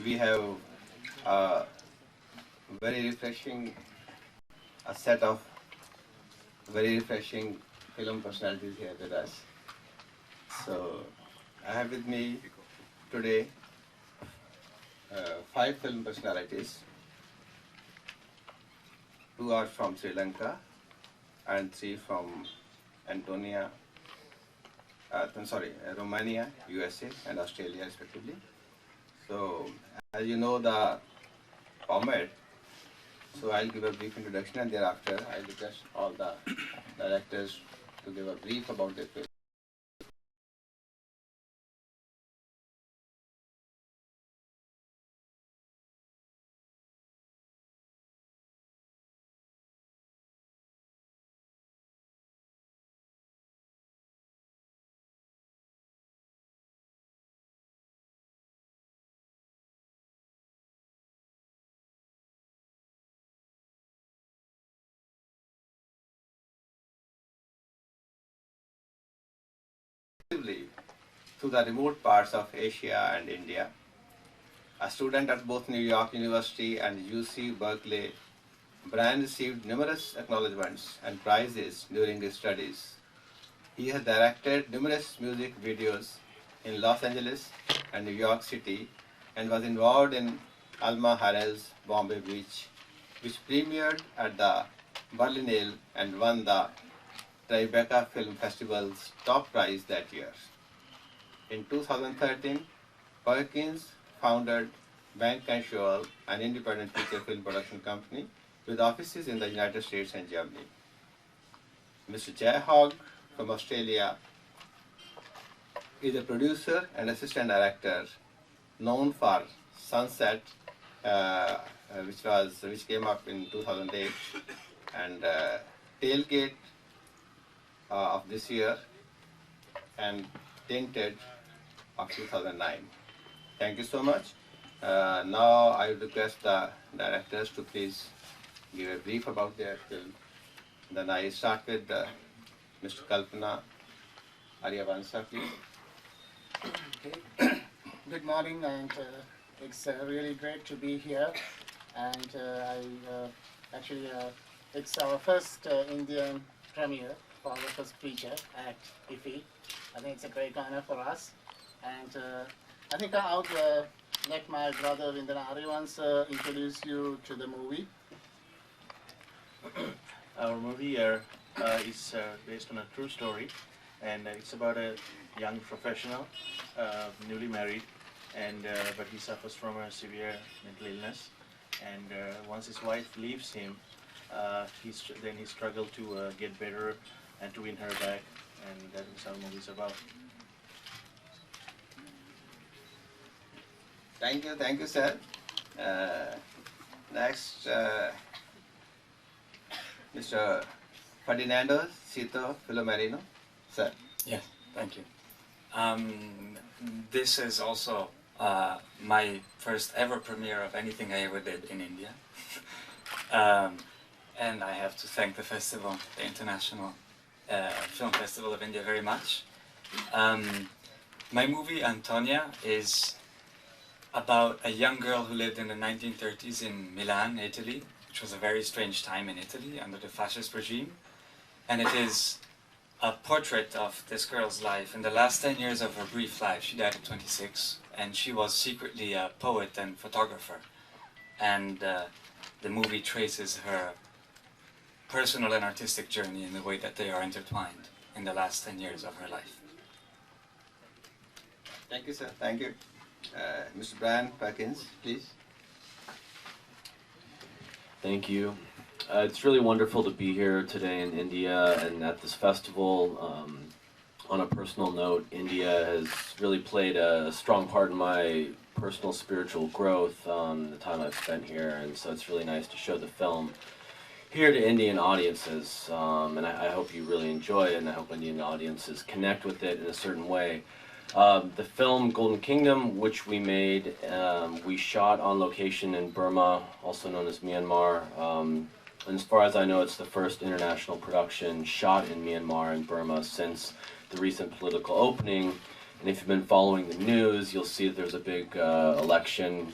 we have a very refreshing, a set of very refreshing film personalities here with us. So I have with me today 5 film personalities. 2 are from Sri Lanka and 3 from Romania, USA and Australia respectively. So as you know the format, so I'll give a brief introduction and thereafter I'll request all the directors to give a brief about their film. To the remote parts of Asia and India. A student at both New York University and UC Berkeley, Brian received numerous acknowledgments and prizes during his studies. He has directed numerous music videos in Los Angeles and New York City and was involved in Alma Harrell's Bombay Beach, which premiered at the Berlinale and won the Tribeca Film Festival's top prize that year. In 2013, Perkins founded Bank and Shoal, an independent feature film production company with offices in the United States and Germany. Mr. Jay Hogg from Australia is a producer and assistant director known for Sunset, which came up in 2008, and Tailgate of this year, and Tainted of 2009. Thank you so much. Now I would request the directors to please give a brief about their film. Then I start with Mr. Kalpana, Ariyawansa, please. Okay. Good morning, and it's really great to be here. And it's our first Indian premiere for the first feature at IFFI. I think it's a great honor for us. And I think I would let my brother Vindana Ariyawansa introduce you to the movie. Our movie is based on a true story, and it's about a young professional, newly married, and but he suffers from a severe mental illness. And once his wife leaves him, he struggles to get better and to win her back, and that is how the movie is about. Thank you, sir. Next, Mr. Ferdinando, Cito, Filomarino, sir. Yes, thank you. This is also my first ever premiere of anything I ever did in India. And I have to thank the festival, the International Film Festival of India, very much. My movie, Antonia, is about a young girl who lived in the 1930s in Milan, Italy, which was a very strange time in Italy under the fascist regime. And it is a portrait of this girl's life. In the last 10 years of her brief life, she died at 26, and she was secretly a poet and photographer. And the movie traces her personal and artistic journey in the way that they are intertwined in the last 10 years of her life. Thank you, sir. Thank you. Mr. Brian Perkins, please. Thank you. It's really wonderful to be here today in India and at this festival. On a personal note, India has really played a strong part in my personal spiritual growth the time I've spent here, and so it's really nice to show the film here to Indian audiences, and I hope you really enjoy it, and I hope Indian audiences connect with it in a certain way. The film Golden Kingdom, which we made, we shot on location in Burma, also known as Myanmar. And as far as I know, it's the first international production shot in Myanmar and Burma since the recent political opening. And if you've been following the news, you'll see that there's a big election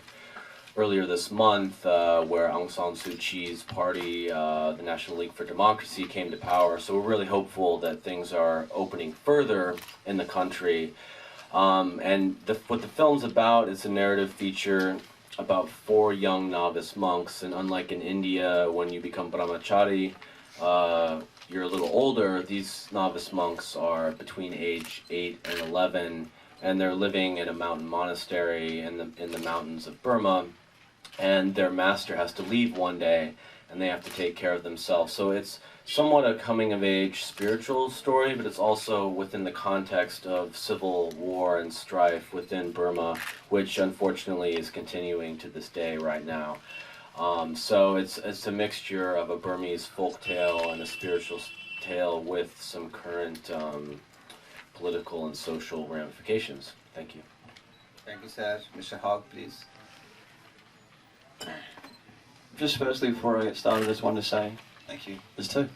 earlier this month, where Aung San Suu Kyi's party, the National League for Democracy, came to power. So we're really hopeful that things are opening further in the country. And what the film's about is a narrative feature about 4 young novice monks. And unlike in India, when you become brahmachari, you're a little older. These novice monks are between age 8 and 11, and they're living in a mountain monastery in the mountains of Burma. And their master has to leave one day, and they have to take care of themselves. So it's somewhat a coming-of-age spiritual story, but it's also within the context of civil war and strife within Burma, which unfortunately is continuing to this day right now. So it's a mixture of a Burmese folk tale and a spiritual tale with some current political and social ramifications. Thank you. Thank you, sir. Mr. Hogg, please. Just firstly, before I get started, I just wanted to say, thank you, there's 2.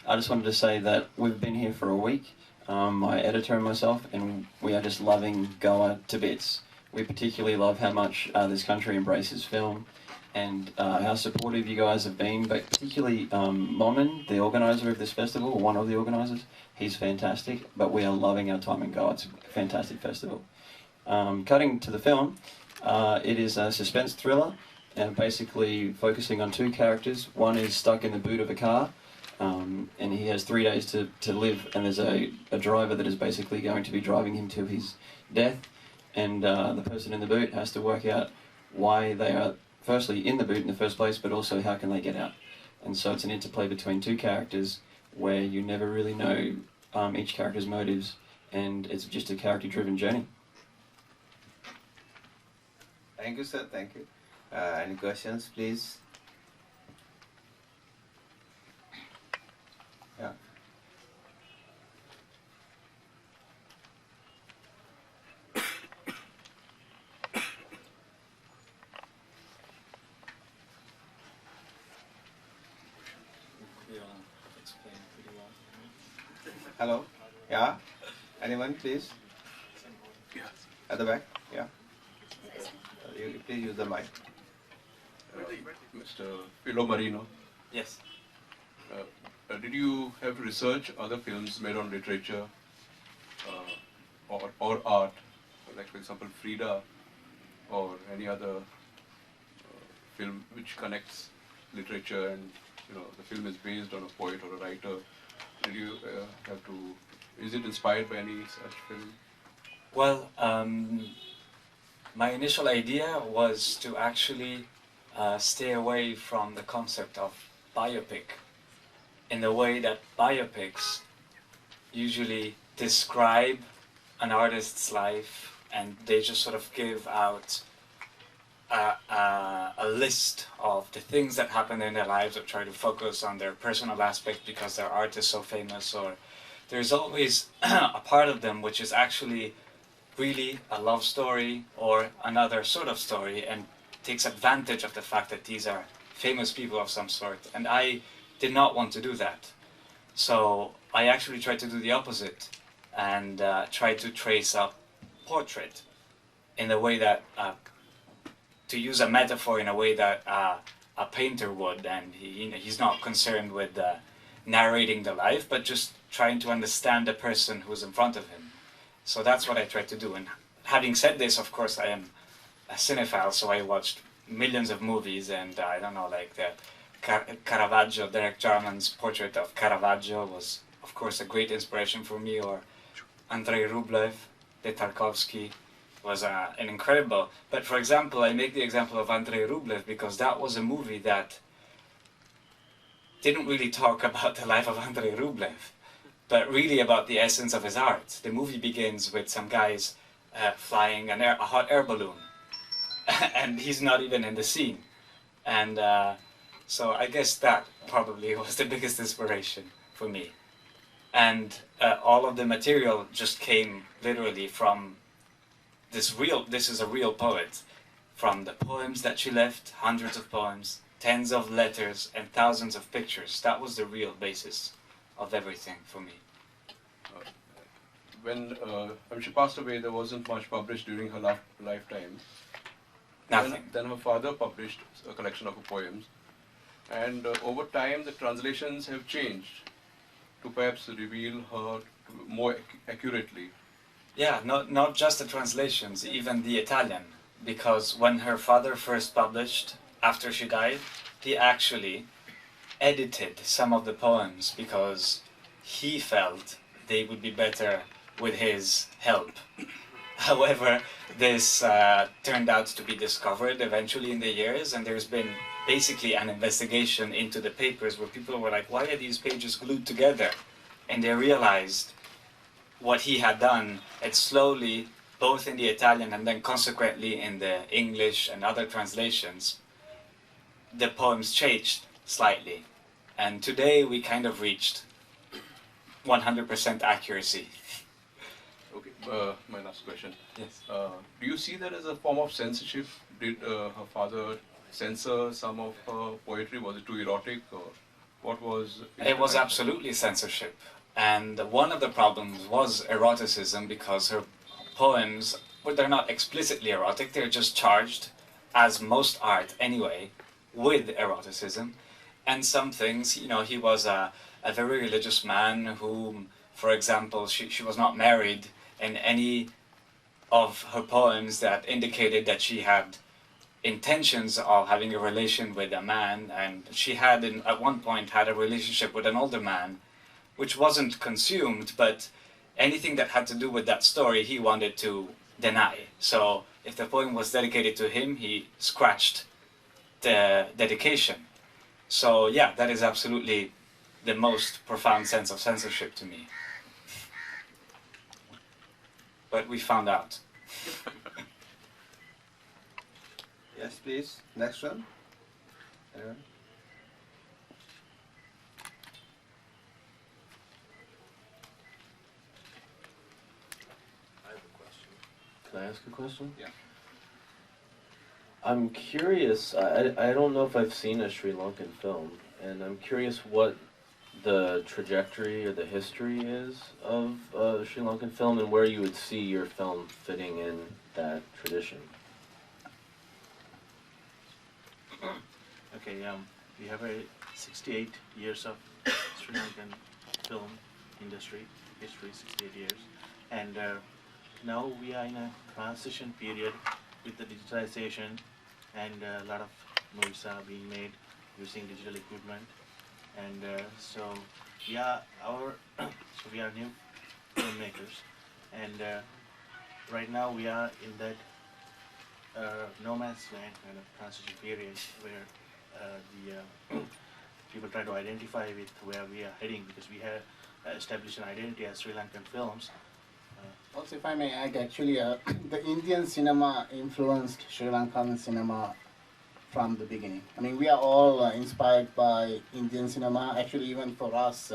I just wanted to say that we've been here for a week, my editor and myself, and we are just loving Goa to bits. We particularly love how much this country embraces film, and how supportive you guys have been, but particularly Momin, the organiser of this festival, or one of the organisers. He's fantastic, but we are loving our time in Goa. It's a fantastic festival. Cutting to the film, it is a suspense thriller, and basically focusing on 2 characters. One is stuck in the boot of a car, and he has 3 days to live, and there's a driver that is basically going to be driving him to his death, and the person in the boot has to work out why they are firstly in the boot in the first place, but also how can they get out. And so it's an interplay between 2 characters where you never really know each character's motives, and it's just a character-driven journey. Thank you, sir. Thank you. Any questions, please? Yeah. Hello? Yeah? Anyone, please? At the back? Yeah. You please use the mic. Mr. Filomarino, Yes. did you have research other films made on literature or art, like for example Frida or any other film which connects literature and the film is based on a poet or a writer? Did you have to? Is it inspired by any such film? Well, my initial idea was to actually stay away from the concept of biopic, in the way that biopics usually describe an artist's life and they just sort of give out a list of the things that happen in their lives, or try to focus on their personal aspect because their art is so famous. Or there's always a part of them which is actually really a love story or another sort of story, and takes advantage of the fact that these are famous people of some sort. And I did not want to do that. So I actually tried to do the opposite and tried to trace a portrait in the way that, to use a metaphor, in a way that a painter would. And he's not concerned with narrating the life, but just trying to understand the person who's in front of him. So that's what I tried to do. And having said this, of course, I am a cinephile, so I watched millions of movies, and I don't know, like the Caravaggio, Derek Jarman's portrait of Caravaggio was, of course, a great inspiration for me, or Andrei Rublev, de Tarkovsky was an incredible. But for example, I make the example of Andrei Rublev because that was a movie that didn't really talk about the life of Andrei Rublev, but really about the essence of his art. The movie begins with some guys flying a hot air balloon, and he's not even in the scene. And so I guess that probably was the biggest inspiration for me. And all of the material just came literally from this is a real poet, from the poems that she left, hundreds of poems, tens of letters, and thousands of pictures. That was the real basis of everything for me. When she passed away, there wasn't much published during her lifetime. Nothing. Then her father published a collection of her poems, and over time the translations have changed to perhaps reveal her more accurately. Yeah, not just the translations, even the Italian, because when her father first published, after she died, he actually edited some of the poems because he felt they would be better with his help. However, this turned out to be discovered eventually in the years, and there's been basically an investigation into the papers where people were like, why are these pages glued together? And they realized what he had done, and slowly, both in the Italian and then consequently in the English and other translations, the poems changed slightly. And today we kind of reached 100% accuracy. Okay, my last question. Yes. Do you see that as a form of censorship? Did her father censor some of her poetry? Was it too erotic, or what was it? It was absolutely censorship. And one of the problems was eroticism, because her poems, well, they're not explicitly erotic, they're just charged, as most art anyway, with eroticism. And some things, you know, he was a very religious man whom, for example, she was not married, and any of her poems that indicated that she had intentions of having a relation with a man, and she had at one point had a relationship with an older man, which wasn't consumed, but anything that had to do with that story he wanted to deny. So if the poem was dedicated to him, he scratched the dedication. So yeah, that is absolutely the most profound sense of censorship to me. But we found out. Yes, please. Next one. Anyone? Can I ask a question? Yeah. I'm curious, I don't know if I've seen a Sri Lankan film, and I'm curious what the trajectory or the history is of a Sri Lankan film, and where you would see your film fitting in that tradition. Okay, we have 68 years of Sri Lankan film industry, history, 68 years, and now we are in a transition period with the digitization, and a lot of movies are being made using digital equipment, and so we are new filmmakers, and right now we are in that no man's land kind of transition period where the people try to identify with where we are heading, because we have established an identity as Sri Lankan films. Also, if I may add, actually, the Indian cinema influenced Sri Lankan cinema from the beginning. I mean, we are all inspired by Indian cinema. Actually, even for us,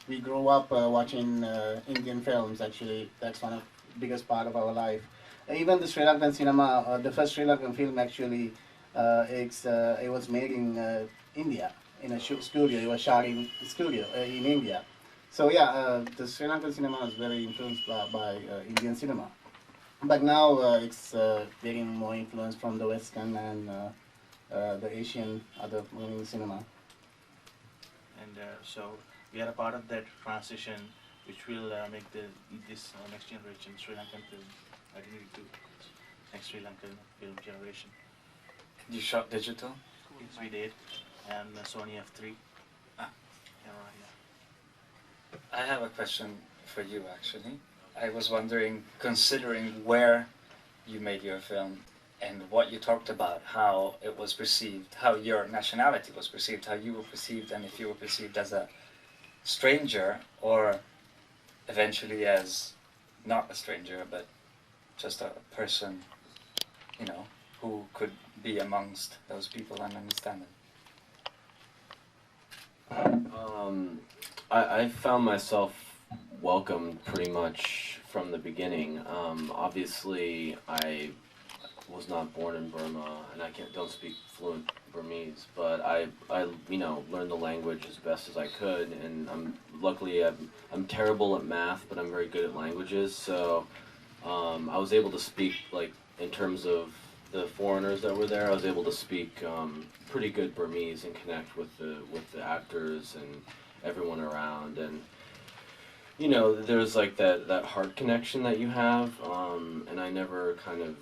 we grew up watching Indian films. Actually, that's one of the biggest part of our life. Even the Sri Lankan cinema, the first Sri Lankan film actually, it was made in India, in a studio. It was shot in studio in India. So yeah, the Sri Lankan cinema is very influenced by Indian cinema. But now it's getting more influence from the Western and the Asian other moving cinema. And so we are a part of that transition, which will make this next generation Sri Lankan film identity to next Sri Lankan film generation. You shot digital? Yes, we did, and Sony F3 Ah. camera. Yeah. I have a question for you, actually. I was wondering, considering where you made your film and what you talked about, how it was perceived, how your nationality was perceived, how you were perceived, and if you were perceived as a stranger or eventually as not a stranger, but just a person, you know, who could be amongst those people and understand them. I found myself welcomed pretty much from the beginning. Obviously, I was not born in Burma, and I don't speak fluent Burmese, but I learned the language as best as I could, and luckily I'm terrible at math, but I'm very good at languages, so I was able to speak, like, in terms of the foreigners that were there, I was able to speak pretty good Burmese and connect with the actors and everyone around. And you know, there's like that heart connection that you have, and I never kind of,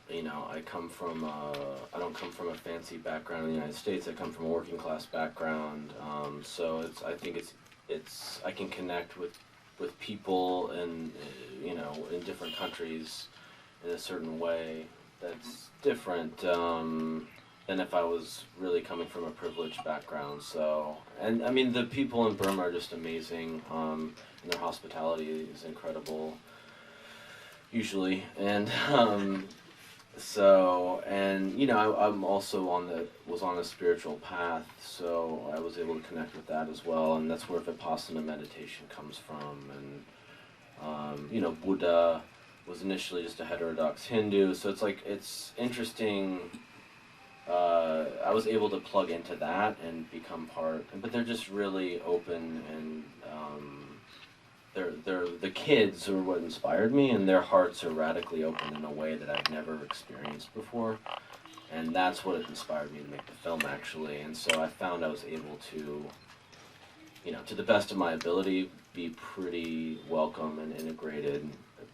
you know, I don't come from a fancy background in the United States. I come from a working class background, so I think I can connect with people and you know, in different countries in a certain way that's different than if I was really coming from a privileged background. So, and I mean, the people in Burma are just amazing, and their hospitality is incredible, usually. And so, and you know, I'm also was on a spiritual path, so I was able to connect with that as well, and that's where Vipassana meditation comes from. And you know, Buddha was initially just a heterodox Hindu, so it's like, it's interesting. I was able to plug into that and become part, but they're just really open, and the kids are what inspired me, and their hearts are radically open in a way that I've never experienced before, and that's what inspired me to make the film, actually. And so I found I was able to, you know, to the best of my ability, be pretty welcome and integrated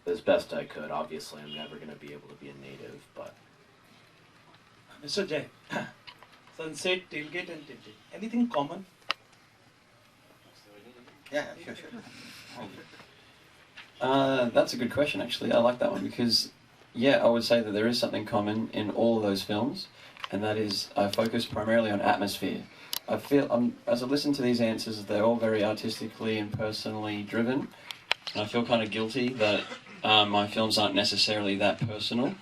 as best I could. Obviously, I'm never going to be able to be a native, but... Mr. Jay, sunset, tailgate and tailgate. Anything common? Yeah, sure. That's a good question, actually. I like that one because, yeah, I would say that there is something common in all of those films, and that is I focus primarily on atmosphere. I feel, as I listen to these answers, they're all very artistically and personally driven, and I feel kind of guilty that my films aren't necessarily that personal.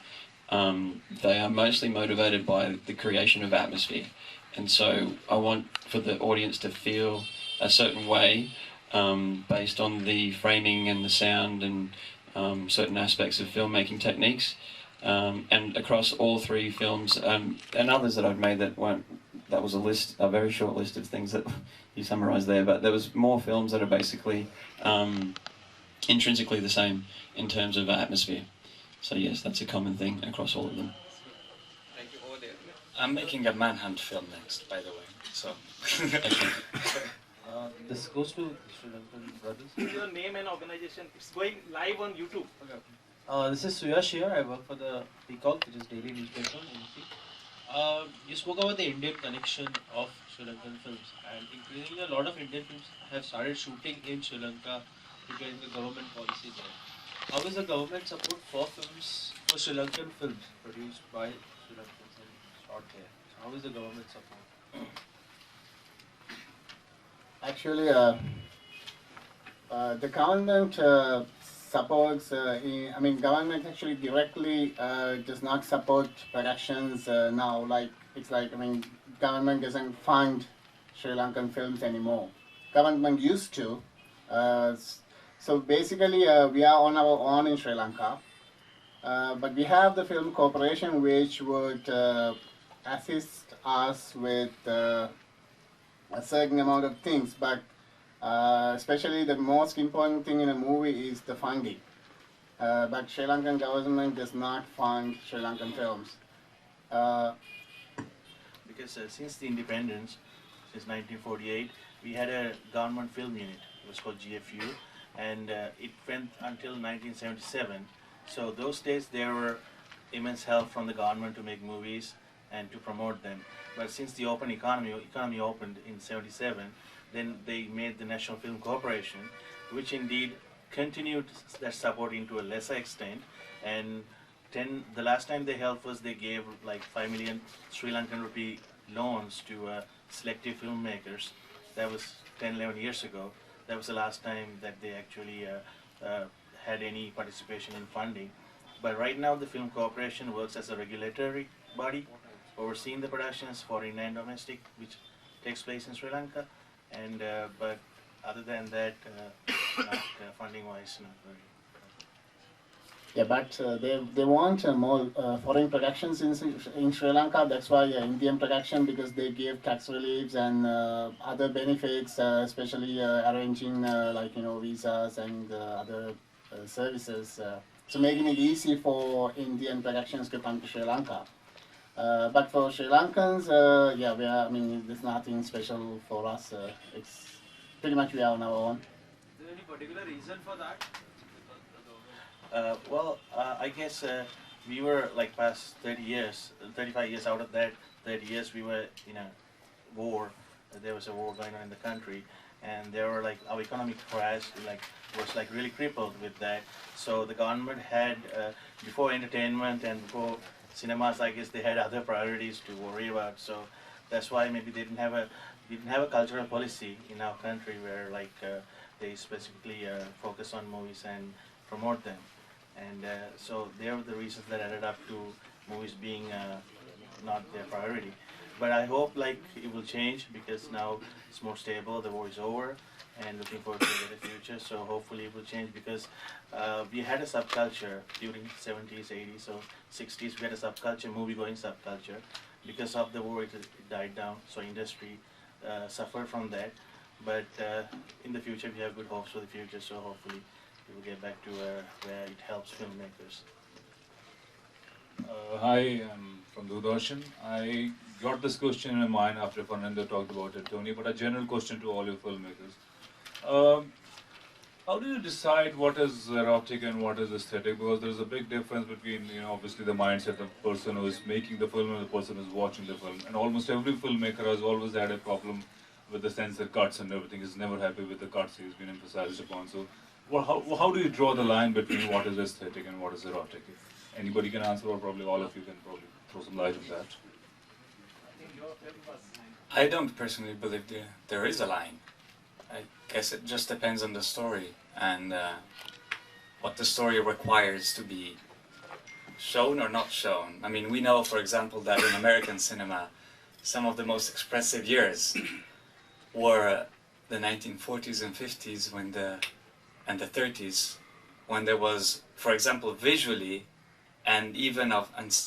They are mostly motivated by the creation of atmosphere, and so I want for the audience to feel a certain way based on the framing and the sound and certain aspects of filmmaking techniques. And across all three films, and others that I've made that was a very short list of things that you summarised there, but there was more films that are basically intrinsically the same in terms of atmosphere. So yes, that's a common thing across all of them. Thank you. Over there. I'm making a manhunt film next, by the way. So. This goes to Sri Lankan brothers. Your name and organization. It's going live on YouTube. This is Suyash here. I work for the Peacock, which is daily newspaper in UP. You spoke about the Indian connection of Sri Lankan films, and increasingly a lot of Indian films have started shooting in Sri Lanka because the government policy there. How is the government support for films, for Sri Lankan films produced by Sri Lankans and shot there? How is the government support? Actually, the government supports, government actually directly does not support productions now. Government doesn't fund Sri Lankan films anymore. Government used to. So basically, we are on our own in Sri Lanka. But we have the Film Corporation, which would assist us with a certain amount of things, but especially the most important thing in a movie is the funding. But Sri Lankan government does not fund Sri Lankan films. Because since the independence, since 1948, we had a government film unit. It was called GFU, and it went until 1977. So those days there were immense help from the government to make movies and to promote them. But since the economy opened in 77, then they made the National Film Corporation, which indeed continued that supporting to a lesser extent. And the last time they helped us, they gave like 5 million Sri Lankan rupee loans to selective filmmakers. That was 10-11 years ago. That was the last time that they actually had any participation in funding. But right now the Film Corporation works as a regulatory body, overseeing the productions, foreign and domestic, which takes place in Sri Lanka. And but other than that, funding-wise, not very. Yeah, but they want more foreign productions in Sri Lanka. That's why Indian production, because they give tax reliefs and other benefits, especially arranging visas and other services. it's making it easy for Indian productions to come to Sri Lanka. But for Sri Lankans, yeah, I mean, there's nothing special for us. It's pretty much we are on our own. Is there any particular reason for that? I guess we were like past 30 years, 35 years out of that 30 years we were in a war. There was a war going on in the country, and there were like our economic crash was like really crippled with that. So the government had before entertainment and before cinemas, I guess they had other priorities to worry about. So that's why maybe they didn't have a cultural policy in our country where like they specifically focus on movies and promote them. And so they were the reasons that added up to movies being not their priority. But I hope like it will change because now it's more stable, the war is over, and looking forward to a better future. So hopefully it will change because we had a subculture during 70s, 80s, or 60s. We had a subculture, movie-going subculture. Because of the war, it died down. So industry suffered from that. But in the future, we have good hopes for the future. So hopefully we will get back to where it helps filmmakers. Hi, I'm from Doordarshan. I got this question in my mind after Fernando talked about it, Tony, but a general question to all your filmmakers. How do you decide what is erotic and what is aesthetic? Because there's a big difference between, obviously the mindset of the person who is making the film and the person who is watching the film. And almost every filmmaker has always had a problem with the censor cuts and everything. He's never happy with the cuts he's been emphasized upon. So, how do you draw the line between what is aesthetic and what is erotic? If anybody can answer, or probably all of you can probably throw some light on that. I don't personally believe there is a line. I guess it just depends on the story and what the story requires to be shown or not shown. I mean, we know, for example, that in American cinema, some of the most expressive years were the 1940s and 50s and the 30s, when there was, for example, visually and even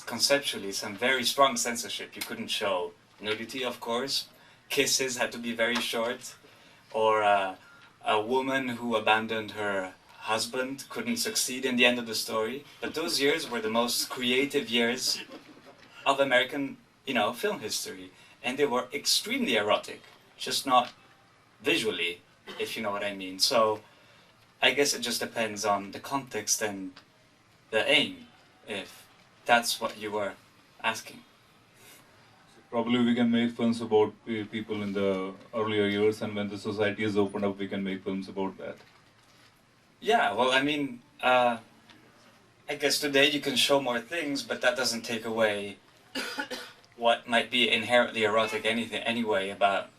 conceptually some very strong censorship. You couldn't show nudity, of course. Kisses had to be very short. Or a woman who abandoned her husband couldn't succeed in the end of the story. But those years were the most creative years of American, film history. And they were extremely erotic, just not visually, if you know what I mean. So I guess it just depends on the context and the aim, if that's what you were asking. Probably we can make films about people in the earlier years, and when the society is opened up, we can make films about that. Yeah, well, I mean, I guess today you can show more things, but that doesn't take away what might be inherently erotic anyway about,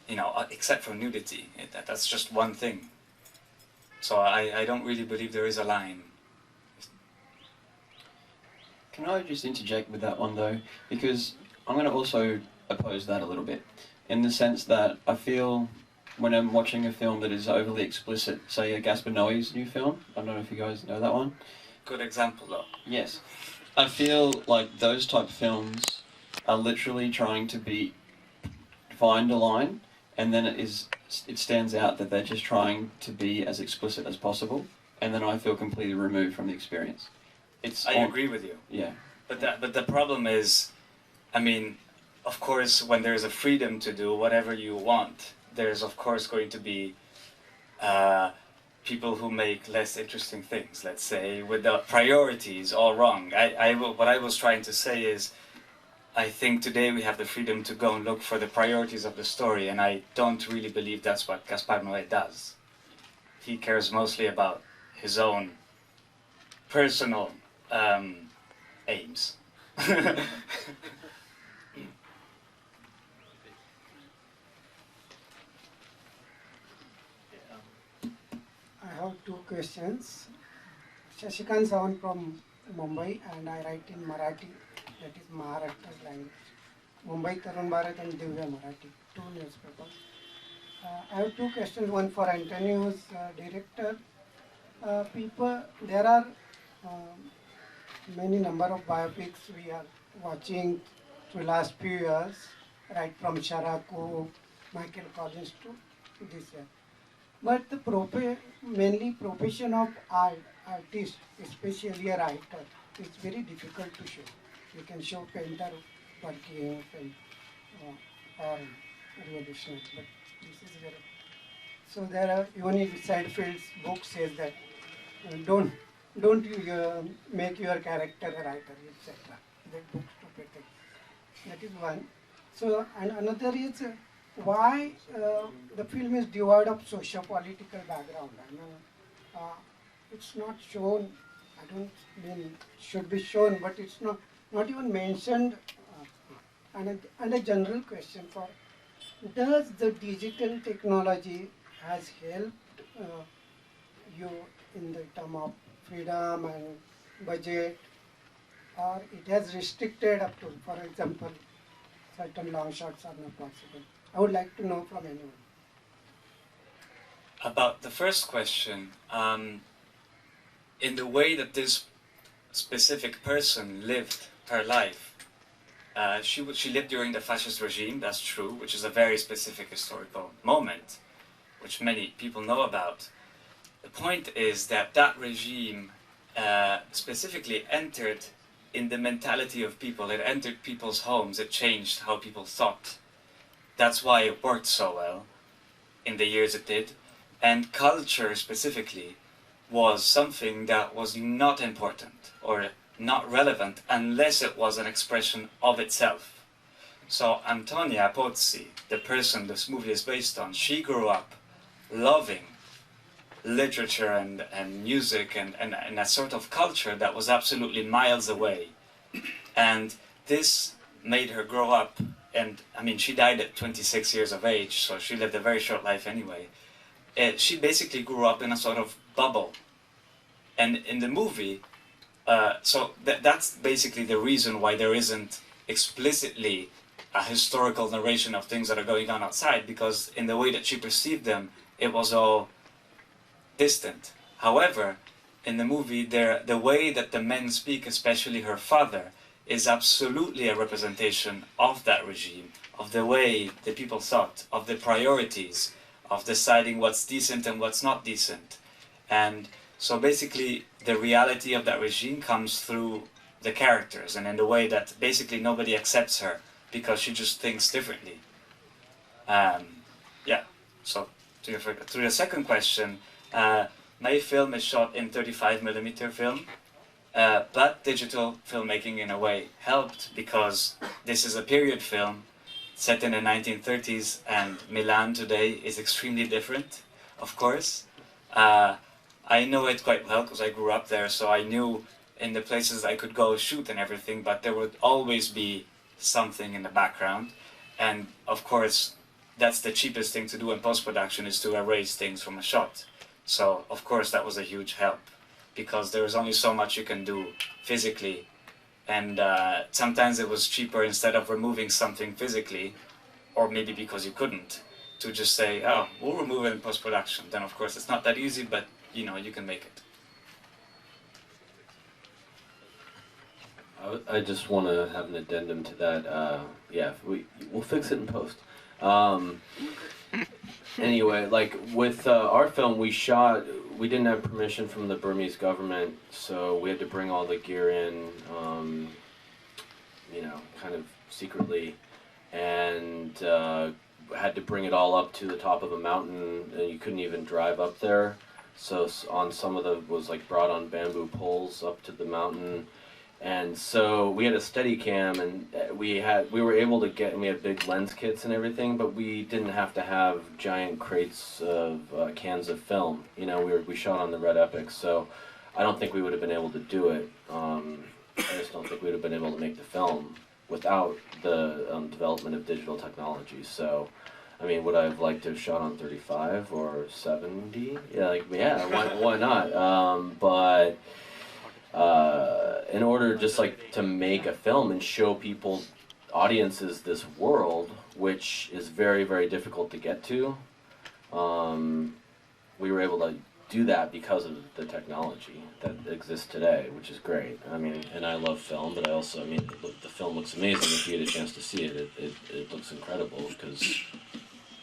except for nudity. That's just one thing. So I don't really believe there is a line. Can I just interject with that one though? Because I'm going to also oppose that a little bit, in the sense that I feel when I'm watching a film that is overly explicit, say a Gaspar Noé's new film, I don't know if you guys know that one. Good example though. Yes. I feel like those type of films are literally trying to find a line, and then it stands out that they're just trying to be as explicit as possible, and then I feel completely removed from the experience. I agree with you. Yeah. But the problem is, I mean, of course, when there's a freedom to do whatever you want, there's of course going to be people who make less interesting things, let's say, with the priorities all wrong. What I was trying to say is, I think today we have the freedom to go and look for the priorities of the story, and I don't really believe that's what Gaspar Noé does. He cares mostly about his own personal aims. I have two questions. Shashikant Sawan from Mumbai, and I write in Marathi, that is Maharashtra's language. Mumbai Tarun Bharat and Divya Marathi, two newspapers. I have two questions, one for Anthony, who's director. There are many number of biopics we are watching through last few years, right from Sharaku, Michael Collins to this year. But the mainly profession of artist, especially a writer, is very difficult to show. You can show painter working or revolutionary, but this is very. So there are even in Seinfeld's book says that don't you make your character a writer, etc. That book stupid thing. That is one. So and another is why the film is devoid of socio-political background. I mean, it's not shown. I don't mean it should be shown, but it's not even mentioned. And a general question for: does the digital technology has helped you in the term of freedom and budget, or it has restricted up to, for example, certain long shots are not possible? I would like to know from anyone. About the first question, in the way that this specific person lived her life, she lived during the fascist regime, that's true, which is a very specific historical moment, which many people know about. The point is that that regime specifically entered in the mentality of people. It entered people's homes. It changed how people thought. That's why it worked so well in the years it did. And culture specifically was something that was not important or not relevant unless it was an expression of itself. So Antonia Pozzi, the person this movie is based on, she grew up loving literature and music and a sort of culture that was absolutely miles away. And this made her grow up, and I mean, she died at 26 years of age, so she lived a very short life anyway. She basically grew up in a sort of bubble. And in the movie, so that's basically the reason why there isn't explicitly a historical narration of things that are going on outside, because in the way that she perceived them, it was all distant. However, in the movie, the way that the men speak, especially her father, is absolutely a representation of that regime, of the way the people thought, of the priorities, of deciding what's decent and what's not decent. And so basically, the reality of that regime comes through the characters, and in the way that basically nobody accepts her because she just thinks differently. Yeah, so to the second question, my film is shot in 35mm film, but digital filmmaking in a way helped, because this is a period film set in the 1930s, and Milan today is extremely different, of course. I know it quite well because I grew up there, so I knew in the places I could go shoot and everything, but there would always be something in the background. And of course, that's the cheapest thing to do in post-production, is to erase things from a shot. So of course that was a huge help, because there is only so much you can do physically. And sometimes it was cheaper, instead of removing something physically, or maybe because you couldn't, to just say, oh, we'll remove it in post-production. Then of course it's not that easy, but you know, you can make it. I just want to have an addendum to that. Yeah, we'll fix it in post. Anyway, like with our film, we didn't have permission from the Burmese government, so we had to bring all the gear in, you know, kind of secretly, and had to bring it all up to the top of a mountain, and you couldn't even drive up there. So on some of the was like brought on bamboo poles up to the mountain. And so we had a Steadicam, and we were able to get, and we had big lens kits and everything, but we didn't have to have giant crates of cans of film. You know, we shot on the Red Epic, so I don't think we would have been able to do it. I just don't think we would have been able to make the film without the development of digital technology. So, I mean, would I have liked to have shot on 35 or 70? Yeah, like, yeah, why not? But in order just like to make a film and show people, audiences, this world, which is very, very difficult to get to, we were able to do that because of the technology that exists today, which is great. I mean, and I love film, but I also, I mean, the film looks amazing. If you get a chance to see it, it looks incredible, because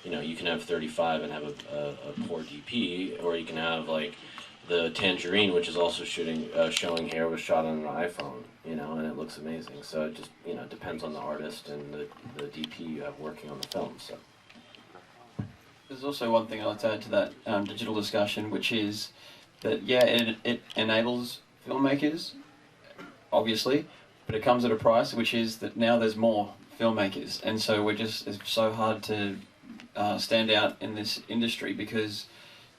you can have 35 and have a poor DP, or you can have like the Tangerine, which is also showing here, was shot on an iPhone, and it looks amazing. So it just, depends on the artist and the DP you have working on the film. So there's also one thing I'd like to add to that digital discussion, which is that, yeah, it enables filmmakers, obviously, but it comes at a price, which is that now there's more filmmakers, and so it's so hard to stand out in this industry, because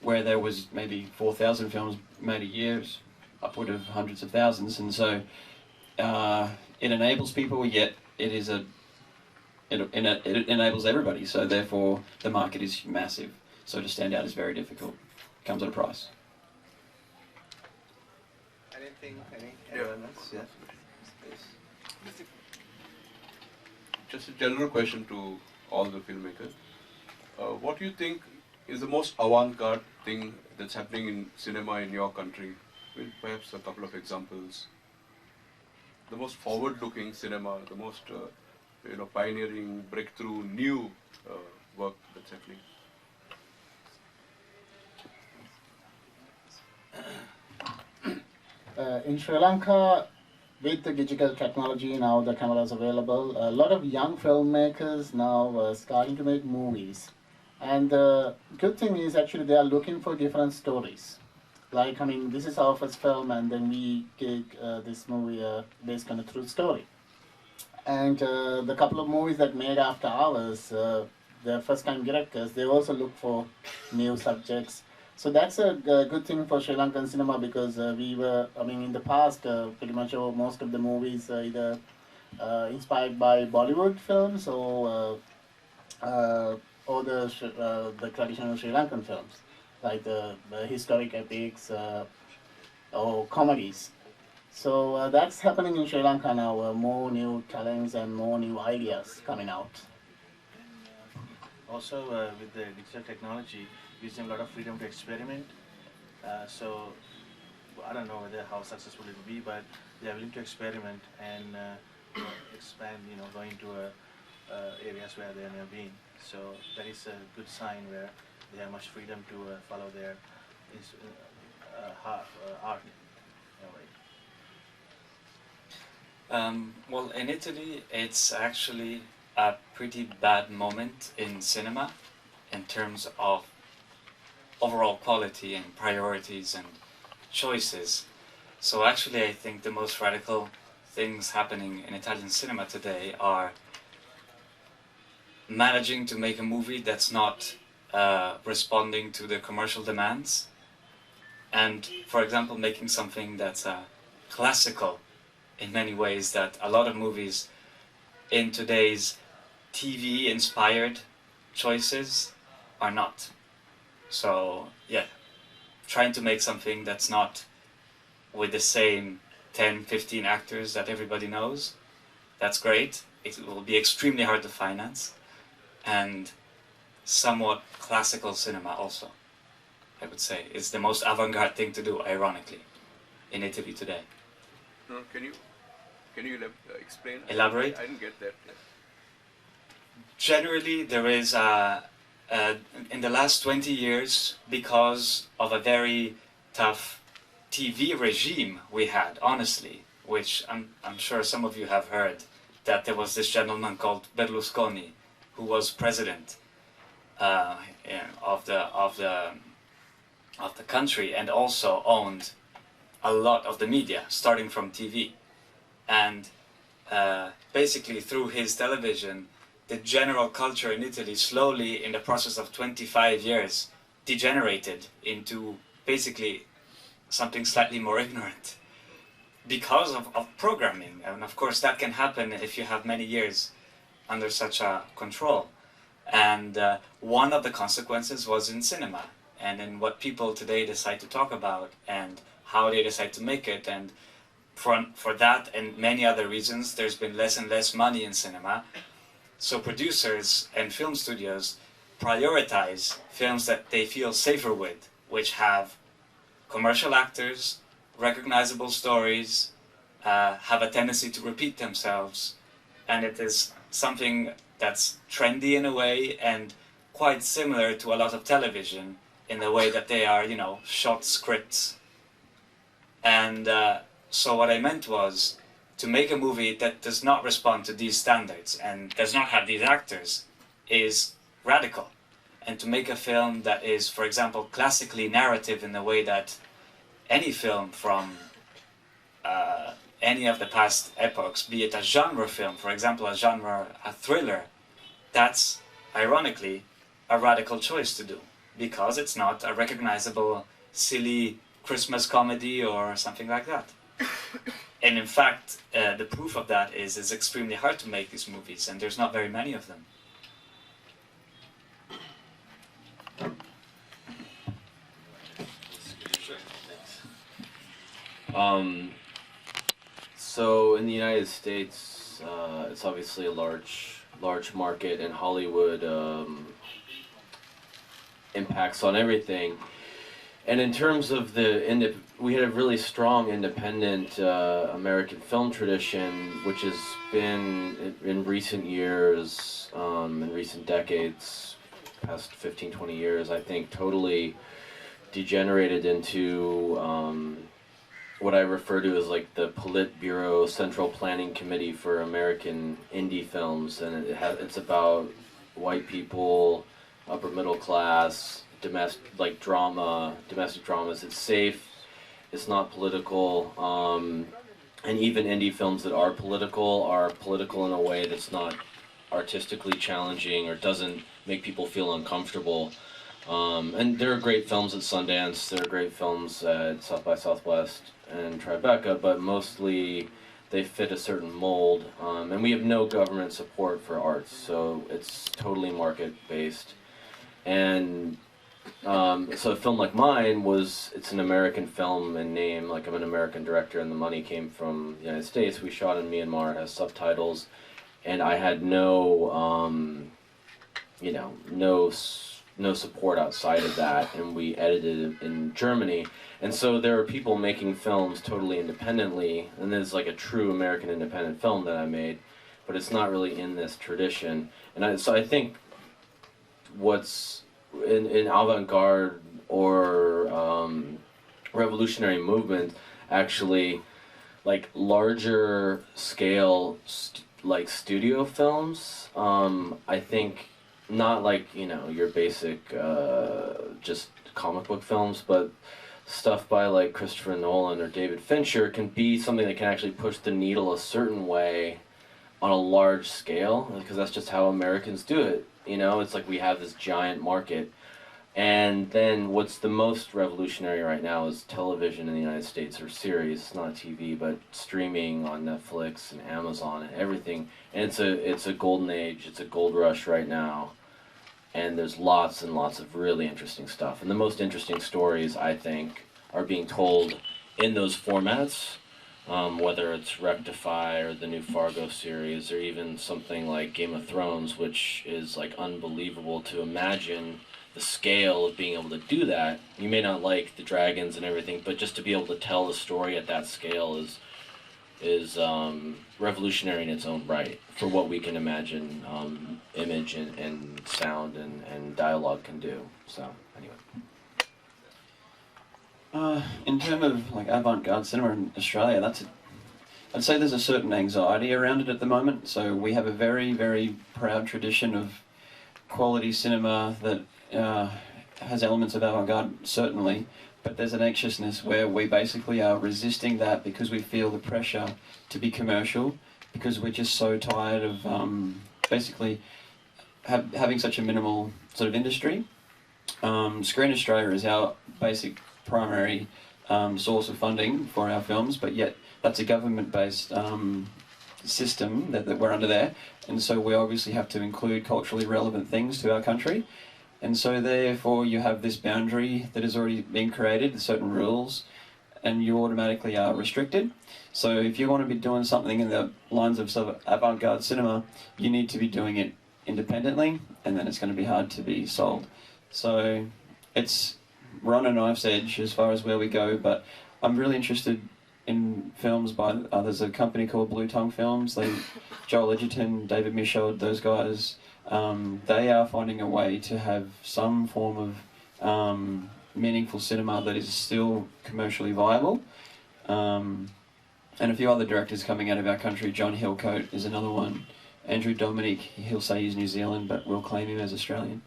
where there was maybe 4,000 films made a year, it's upward of hundreds of thousands, and so it enables people, yet it enables everybody, so therefore the market is massive. So to stand out is very difficult. Comes at a price. Anyone else? Yeah. Just a general question to all the filmmakers. What do you think is the most avant-garde thing that's happening in cinema in your country? With perhaps a couple of examples. The most forward-looking cinema, the most pioneering, breakthrough, new work that's happening. In Sri Lanka, with the digital technology now, the cameras available, a lot of young filmmakers now are starting to make movies. And the good thing is actually they are looking for different stories. Like, this is our first film, and then we take this movie based on a true story. And the couple of movies that made after ours, they're first-time directors, they also look for new subjects. So that's a good thing for Sri Lankan cinema, because we were, in the past, pretty much most of the movies either inspired by Bollywood films or the traditional Sri Lankan films, like the historic epics or comedies. So that's happening in Sri Lanka now, more new talents and more new ideas coming out. Also, with the digital technology, gives them a lot of freedom to experiment. So I don't know how successful it will be, but they are willing to experiment and expand, going into areas where they have never been. So that is a good sign where they have much freedom to follow their art in a way. Well, in Italy, it's actually a pretty bad moment in cinema in terms of overall quality and priorities and choices. So actually, I think the most radical things happening in Italian cinema today are managing to make a movie that's not responding to the commercial demands, and, for example, making something that's classical in many ways that a lot of movies in today's TV-inspired choices are not. So, yeah, trying to make something that's not with the same 10, 15 actors that everybody knows, that's great. It will be extremely hard to finance, and somewhat classical cinema also, I would say, is the most avant-garde thing to do, ironically, in Italy today. No, can you explain? Elaborate? I didn't get that. Yeah. Generally, there is in the last 20 years, because of a very tough TV regime we had, honestly, which I'm sure some of you have heard, that there was this gentleman called Berlusconi, who was president of the country, and also owned a lot of the media, starting from TV. And basically through his television, the general culture in Italy slowly, in the process of 25 years, degenerated into basically something slightly more ignorant because of programming. And of course that can happen if you have many years under such a control. And one of the consequences was in cinema, and in what people today decide to talk about, and how they decide to make it. And for that and many other reasons, there's been less and less money in cinema. So producers and film studios prioritize films that they feel safer with, which have commercial actors, recognizable stories, have a tendency to repeat themselves, and it is something that's trendy in a way and quite similar to a lot of television in the way that they are, you know, short scripts. And so what I meant was to make a movie that does not respond to these standards and does not have these actors is radical. And to make a film that is, for example, classically narrative in the way that any film from any of the past epochs, be it a genre film, for example, a thriller, that's, ironically, a radical choice to do, because it's not a recognizable, silly Christmas comedy or something like that. And in fact, the proof of that is it's extremely hard to make these movies, and there's not very many of them. So in the United States, it's obviously a large market, and Hollywood impacts on everything. And in terms of we had a really strong independent American film tradition, which has been in recent years, in recent decades, past 15, 20 years, I think totally degenerated into what I refer to as like the Politburo Central Planning Committee for American indie films, and it's about white people, upper middle class, domestic dramas. It's safe, it's not political, and even indie films that are political in a way that's not artistically challenging or doesn't make people feel uncomfortable. And there are great films at Sundance, there are great films at South by Southwest and Tribeca, but mostly they fit a certain mold, and we have no government support for arts, so it's totally market-based. And so a film like mine it's an American film in name, like I'm an American director and the money came from the United States. We shot in Myanmar, it has subtitles, and I had no support outside of that, and we edited it in Germany. And so there are people making films totally independently, and there's like a true American independent film that I made, but it's not really in this tradition. And so I think what's in avant-garde or revolutionary movement, actually, like larger scale like studio films, I think not like, you know, your basic just comic book films, but stuff by like Christopher Nolan or David Fincher can be something that can actually push the needle a certain way on a large scale, because that's just how Americans do it. You know, it's like we have this giant market. And then what's the most revolutionary right now is television in the United States, or series. It's not TV, but streaming on Netflix and Amazon and everything. And it's a golden age, it's a gold rush right now. And there's lots and lots of really interesting stuff. And the most interesting stories, I think, are being told in those formats, whether it's Rectify or the new Fargo series, or even something like Game of Thrones, which is like unbelievable to imagine the scale of being able to do that. You may not like the dragons and everything, but just to be able to tell a story at that scale is revolutionary in its own right for what we can imagine image and sound and dialogue can do. So anyway. In terms of like avant-garde cinema in Australia, I'd say there's a certain anxiety around it at the moment. So we have a very, very proud tradition of quality cinema that has elements of avant-garde, certainly, but there's an anxiousness where we basically are resisting that because we feel the pressure to be commercial, because we're just so tired of basically having such a minimal sort of industry. Screen Australia is our basic primary source of funding for our films, but yet that's a government-based system that we're under there, and so we obviously have to include culturally relevant things to our country. And so therefore you have this boundary that has already been created, certain rules, and you automatically are restricted. So if you want to be doing something in the lines of sort of avant-garde cinema, you need to be doing it independently, and then it's going to be hard to be sold. So we're on a knife's edge as far as where we go, but I'm really interested in films by there's a company called Blue Tongue Films. Joel Edgerton, David Michaud, those guys, they are finding a way to have some form of meaningful cinema that is still commercially viable. And a few other directors coming out of our country. John Hillcoat is another one. Andrew Dominic, he'll say he's New Zealand, but we'll claim him as Australian.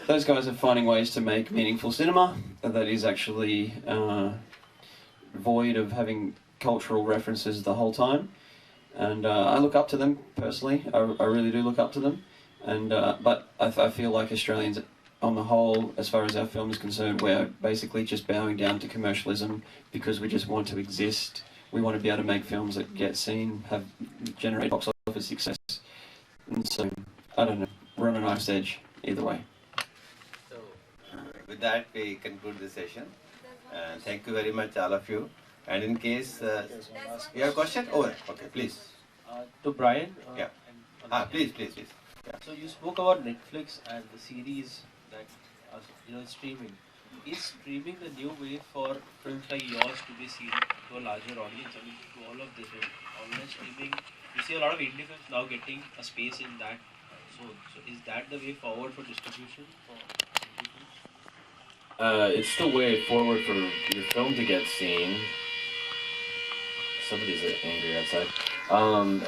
Those guys are finding ways to make meaningful cinema that is actually void of having cultural references the whole time. And I look up to them personally. I really do look up to them. And but I feel like Australians, on the whole, as far as our film is concerned, we're basically just bowing down to commercialism because we just want to exist. We want to be able to make films that get seen, generate box office success. And so, I don't know, we're on a knife's edge either way. So, with that, we conclude the session. Thank you very much, all of you. And in case you have a question? Oh, okay, please. To Brian. Yeah. Please. Yeah. So you spoke about Netflix and the series that are streaming. Is streaming the new way for films like yours to be seen to a larger audience? I mean, to all of this, online streaming, you see a lot of indie films now getting a space in that. So is that the way forward for distribution for indie films? It's the way forward for your film to get seen. Somebody's angry outside.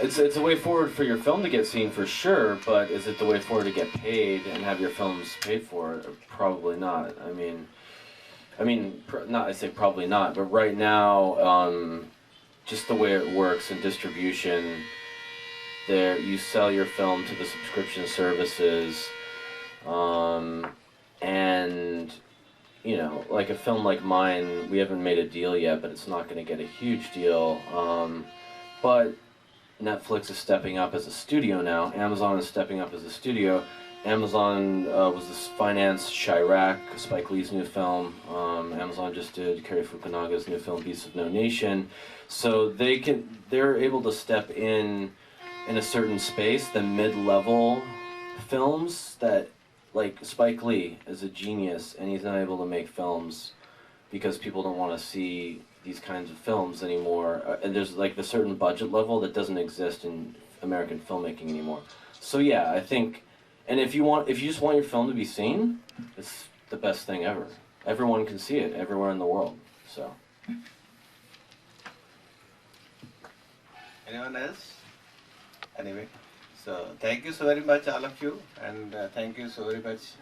It's a way forward for your film to get seen for sure, but is it the way forward to get paid and have your films paid for? Probably not. I say probably not, but right now, just the way it works in distribution, there you sell your film to the subscription services, and like a film like mine, we haven't made a deal yet, but it's not going to get a huge deal. But Netflix is stepping up as a studio now. Amazon is stepping up as a studio. Amazon was this financed Chirac, Spike Lee's new film. Amazon just did Cary Fukunaga's new film, Beasts of No Nation. So they're able to step in a certain space, the mid-level films that, like Spike Lee is a genius, and he's not able to make films because people don't want to see these kinds of films anymore. And there's like the certain budget level that doesn't exist in American filmmaking anymore. So yeah, I think, and if you just want your film to be seen, it's the best thing ever. Everyone can see it everywhere in the world. So. Anyone else? Anyway. So thank you so very much, all of you, and thank you so very much,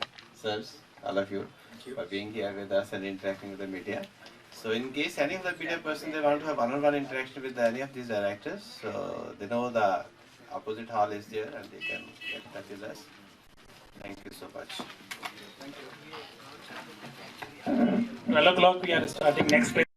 sirs, all of you, for being here with us and interacting with the media. So in case any of the media person, they want to have one-on-one interaction with any of these directors, so they know the opposite hall is there and they can get in touch with us. Thank you so much. Thank you. 12 o'clock we are starting next week.